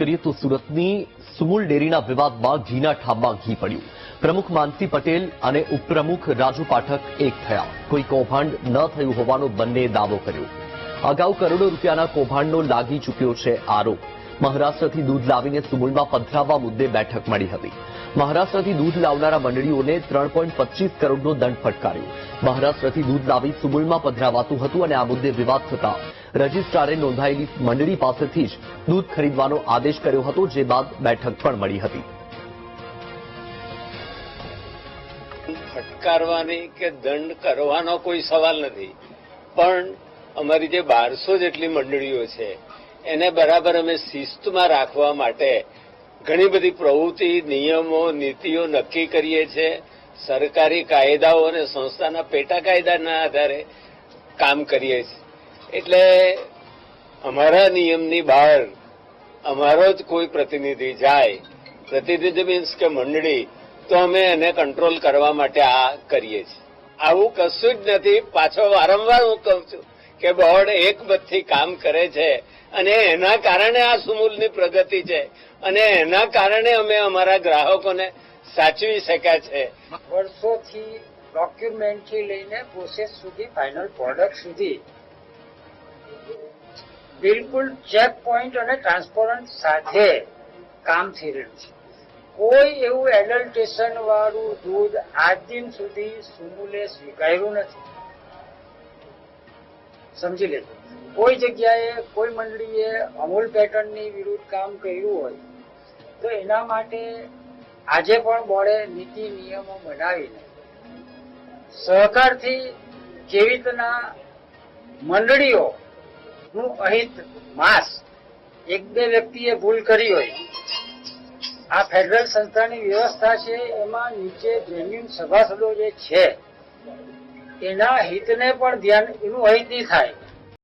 કરીએ તો સુરતની સુમુલ ડેરીના વિવાદમાં ઘીના ઠામમાં ઘી પડ્યું. પ્રમુખ માનસી પટેલ અને ઉપપ્રમુખ રાજુ પાઠક એક થયા. કોઈ કૌભાંડ ન થયું હોવાનો બંને દાવો કર્યો. અગાઉ કરોડો રૂપિયાના કૌભાંડનો લાગી ચૂક્યો છે આરોપ. મહારાષ્ટ્રથી દૂધ લાવીને સુમુલમાં પધરાવવા મુદ્દે બેઠક મળી હતી. મહારાષ્ટ્રથી દૂધ લાવનારા મંડળીઓને 3.25 કરોડનો દંડ ફટકાર્યો. મહારાષ્ટ્રથી દૂધ લાવી સુમુલમાં પધરાવાતું હતું અને આ મુદ્દે વિવાદ થતા રજિસ્ટ્રારે નોંધાયેલી મંડળી પાસેથી જ દૂધ ખરીદવાનો આદેશ કર્યો હતો, જે બાદ બેઠક પણ મળી હતી. ફટકારવાની કે દંડ કરવાનો કોઈ સવાલ નથી, પણ અમારી જે 1200 જેટલી મંડળીઓ છે એને બરાબર અમે શિસ્તમાં રાખવા માટે ઘણી બધી પ્રવૃત્તિ, નિયમો, નીતિઓ નક્કી કરીએ છીએ. સરકારી કાયદાઓ અને સંસ્થાના પેટા કાયદાના આધારે કામ કરીએ છીએ. એટલે અમારા નિયમની બહાર અમારો જ કોઈ પ્રતિનિધિ જાય, પ્રતિનિધિ મીન્સ કે મંડળી, તો અમે એને કંટ્રોલ કરવા માટે આ કરીએ છીએ. આવું કશું જ નથી. પાછો વારંવાર હું કહું છું કે બોર્ડ એકબત્થી કામ કરે છે અને એના કારણે આ સુમુલની પ્રગતિ છે અને એના કારણે અમે અમારા ગ્રાહકોને સાચવી શક્યા છે. વર્ષોથી ડોક્યુમેન્ટથી લઈને પ્રોસેસ સુધી, ફાઇનલ પ્રોડક્ટ સુધી બિલકુલ ચેક પોઈન્ટ અને ટ્રાન્સપરન્ટ સાથે કામ થઈ રહ્યું છે. કોઈ એવું એડલ્ટેશન વાળું દૂધ આજ દિન સુધી સુમુલે સ્વીકાર્યું નથી. સમજી લેજો, કોઈ જગ્યાએ કોઈ મંડળીએ અમૂલ પેટર્નની વિરુદ્ધ કામ કર્યું હોય તો એના માટે આજે પણ બોર્ડે નીતિ નિયમો બનાવીને સહકારથી કેવી રીતના મંડળીઓનું અહિત માસ એક બે વ્યક્તિએ ભૂલ કરી હોય, આ ફેડરલ સંસ્થાની વ્યવસ્થા છે, એમાં નીચે જેન્યુન સભાસદો જે છે એના હિતને પણ ધ્યાન, એનું અહિત નહીં થાય